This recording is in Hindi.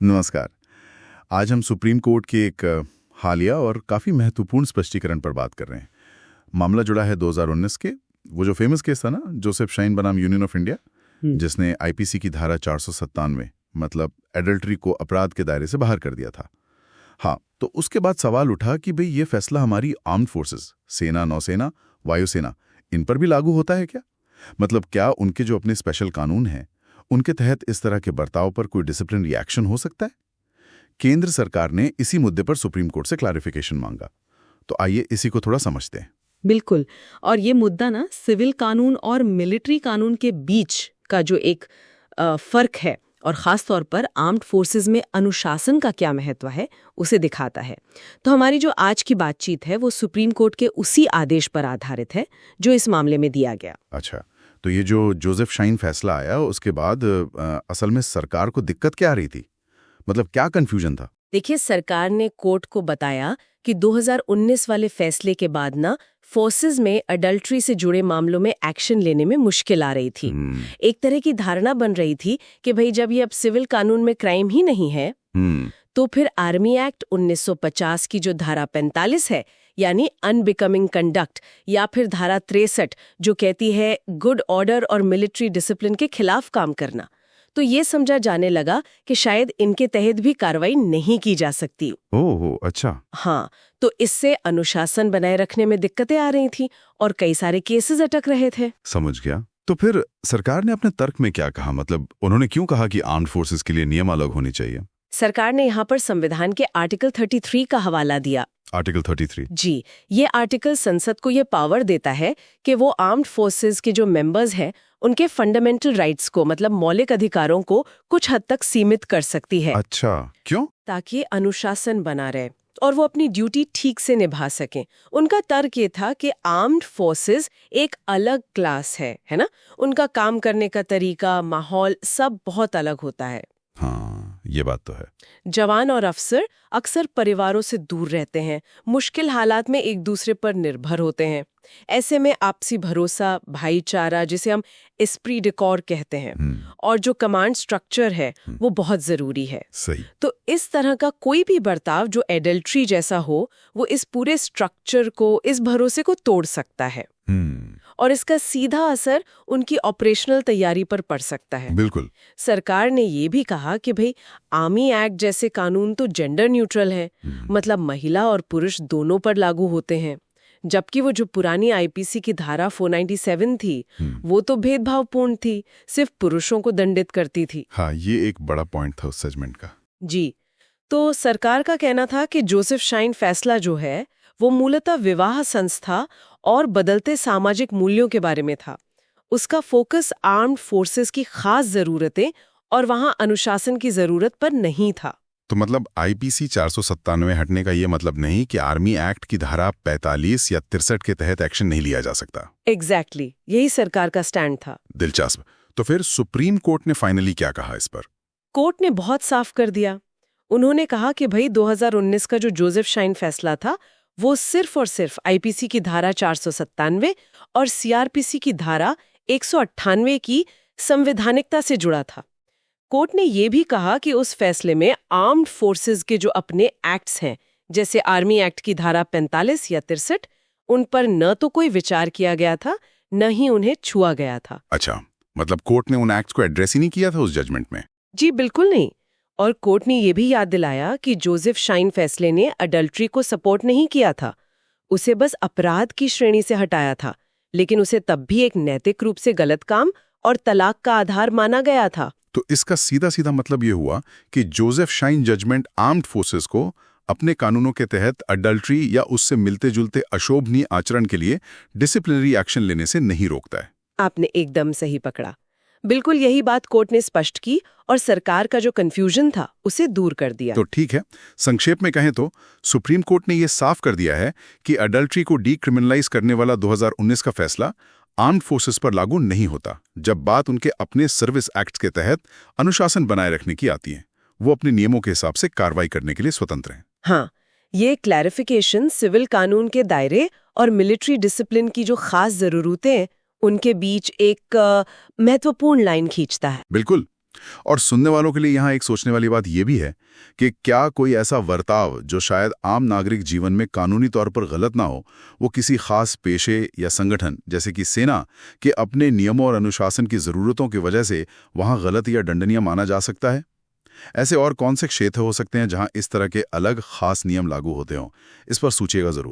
नमस्कार। आज हम सुप्रीम कोर्ट के एक हालिया और काफ़ी महत्वपूर्ण स्पष्टीकरण पर बात कर रहे हैं। मामला जुड़ा है 2019 के, वो जो फेमस केस था ना, जोसेफ शाइन बनाम यूनियन ऑफ इंडिया, जिसने आईपीसी की धारा 497 मतलब एडल्ट्री को अपराध के दायरे से बाहर कर दिया था। हाँ, तो उसके बाद सवाल उठा कि भाई ये फैसला हमारी आर्म्ड फोर्सेस, सेना, नौसेना, वायुसेना, इन पर भी लागू होता है क्या? मतलब क्या उनके जो अपने स्पेशल कानून हैं उनके तहत इस तरह के बर्ताव पर कोई डिसिप्लिनरी एक्शन हो सकता है? केंद्र सरकार ने इसी मुद्दे पर सुप्रीम कोर्ट से क्लैरिफिकेशन मांगा। तो आइए इसी को थोड़ा समझते हैं। बिल्कुल। और ये मुद्दा ना सिविल कानून और मिलिट्री कानून के बीच का जो एक फर्क है और ख़ास तौर पर आर्म्ड फोर्सेस में अनुशासन का क्या महत्व है उसे दिखाता है। तो हमारी जो आज की बातचीत है वो सुप्रीम कोर्ट के उसी आदेश पर आधारित है जो इस मामले में दिया गया। अच्छा, तो ये जो जोसेफ शाइन फैसला आया उसके बाद असल में सरकार को दिक्कत क्या आ रही थी? मतलब क्या कंफ्यूजन था? देखिए, सरकार ने कोर्ट को बताया कि 2019 वाले फैसले के बाद ना फोर्सेस में अडल्ट्री से जुड़े मामलों में एक्शन लेने में मुश्किल आ रही थी। एक तरह की धारणा बन रही थी कि भाई जब ये अब सिविल कानून में क्राइम ही नहीं है तो फिर आर्मी एक्ट 1950 की जो धारा 45 है यानी अनबिकमिंग कंडक्ट, या फिर धारा 63 जो कहती है गुड ऑर्डर और मिलिट्री डिसिप्लिन के खिलाफ काम करना, तो ये समझा जाने लगा कि शायद इनके तहत भी कार्रवाई नहीं की जा सकती। ओह, अच्छा। हाँ, तो इससे अनुशासन बनाए रखने में दिक्कतें आ रही थी और कई सारे केसेस अटक रहे थे। समझ गया। तो फिर सरकार ने अपने तर्क में क्या कहा? मतलब उन्होंने क्यों कहा कि आर्म्ड फोर्सेस के लिए नियम अलग होने चाहिए? सरकार ने यहाँ पर संविधान के आर्टिकल 33 का हवाला दिया। आर्टिकल 33? जी, ये आर्टिकल संसद को ये पावर देता है कि वो आर्म्ड फोर्सेस के जो मेंबर्स हैं उनके फंडामेंटल राइट्स को, मतलब मौलिक अधिकारों को कुछ हद तक सीमित कर सकती है। अच्छा, क्यों? ताकि अनुशासन बना रहे और वो अपनी ड्यूटी ठीक से निभा सकें। उनका तर्क ये था कि आर्म्ड फोर्सेस एक अलग क्लास है ना? उनका काम करने का तरीका, माहौल सब बहुत अलग होता है। हाँ, ये बात तो है। जवान और अफसर अक्सर परिवारों से दूर रहते हैं, मुश्किल हालात में एक दूसरे पर निर्भर होते हैं। ऐसे में आपसी भरोसा, भाईचारा, जिसे हम एस्प्री डे कॉर कहते हैं, और जो कमांड स्ट्रक्चर है वो बहुत जरूरी है। सही। तो इस तरह का कोई भी बर्ताव जो एडल्ट्री जैसा हो वो इस पूरे स्ट्रक्चर को, इस भरोसे को तोड़ सकता है और इसका सीधा असर उनकी ऑपरेशनल तैयारी पर पड़ सकता है। बिल्कुल। सरकार ने ये भी कहा कि भाई आर्मी एक्ट जैसे कानून तो जेंडर न्यूट्रल है, मतलब महिला और पुरुष दोनों पर लागू होते हैं, जबकि वो जो पुरानी आईपीसी की धारा 497 थी वो तो भेदभावपूर्ण थी, सिर्फ पुरुषों को दंडित करती थी। हाँ, ये एक बड़ा पॉइंट था उस जजमेंट का। जी, तो सरकार का कहना था कि जोसेफ शाइन फैसला जो है वो मूलतः विवाह संस्था और बदलते सामाजिक मूल्यों के बारे में था। उसका फोकस आर्म्ड फोर्सेस की खास जरूरतें और वहां अनुशासन की जरूरत पर नहीं था। तो मतलब आईपीसी 497 हटने का ये मतलब नहीं कि आर्मी एक्ट की धारा 45 या 63 के तहत एक्शन नहीं लिया जा सकता। एग्जैक्टली, यही सरकार का स्टैंड था। दिलचस्प। तो फिर सुप्रीम कोर्ट ने फाइनली क्या कहा इस पर? कोर्ट ने बहुत साफ कर दिया। उन्होंने कहा कि भाई 2019 का जो जोसेफ शाइन फैसला था वो सिर्फ और सिर्फ आईपीसी की धारा 497 और सीआरपीसी की धारा 198 की संवैधानिकता से जुड़ा था। कोर्ट ने यह भी कहा कि उस फैसले में आर्म्ड फोर्सेस के जो अपने एक्ट्स हैं, जैसे आर्मी एक्ट की धारा 45 या 63, उन पर न तो कोई विचार किया गया था, न ही उन्हें छुआ गया था। अच्छा, मतलब कोर्ट ने उन एक्ट्स को एड्रेस ही नहीं किया था उस जजमेंट में? जी बिल्कुल नहीं। और कोर्ट ने यह भी याद दिलाया कि जोसेफ शाइन फैसले ने अडल्ट्री को सपोर्ट नहीं किया था, उसे बस अपराध की श्रेणी से हटाया था, लेकिन उसे तब भी एक नैतिक रूप से गलत काम और तलाक का आधार माना गया था। तो इसका सीधा सीधा मतलब ये हुआ कि Joseph Shine judgment armed forces को अपने कानूनों के तहत अडल्ट्री या उससे मिलते जुलते अशोभनीय आचरण के लिए डिसिप्लिनरी एक्शन लेने से नहीं रोकता है। आपने एकदम सही पकड़ा। बिल्कुल यही बात कोर्ट ने स्पष्ट की और सरकार का जो कंफ्यूजन था उसे दूर कर दिया। तो ठीक है, संक्षेप में कहें तो सुप्रीम कोर्ट ने यह साफ कर दिया है कि अडल्ट्री को डीक्रिमिनलाइज करने वाला 2019 का फैसला आर्म्ड फोर्सेस पर लागू नहीं होता, जब बात उनके अपने सर्विस एक्ट के तहत अनुशासन बनाए रखने की आती है। वो अपने नियमों के हिसाब से कार्रवाई करने के लिए स्वतंत्र हैं। हाँ, ये क्लैरिफिकेशन सिविल कानून के दायरे और मिलिट्री डिसिप्लिन की जो खास जरूरतें हैं उनके बीच एक महत्वपूर्ण लाइन खींचता है। बिल्कुल, और सुनने वालों के लिए यहाँ एक सोचने वाली बात यह भी है कि क्या कोई ऐसा बर्ताव जो शायद आम नागरिक जीवन में कानूनी तौर पर गलत ना हो, वो किसी खास पेशे या संगठन जैसे कि सेना के अपने नियमों और अनुशासन की ज़रूरतों की वजह से वहाँ गलत या दंडनीय माना जा सकता है? ऐसे और कौन से क्षेत्र हो सकते हैं जहाँ इस तरह के अलग खास नियम लागू होते हों? इस पर सोचिएगा ज़रूर।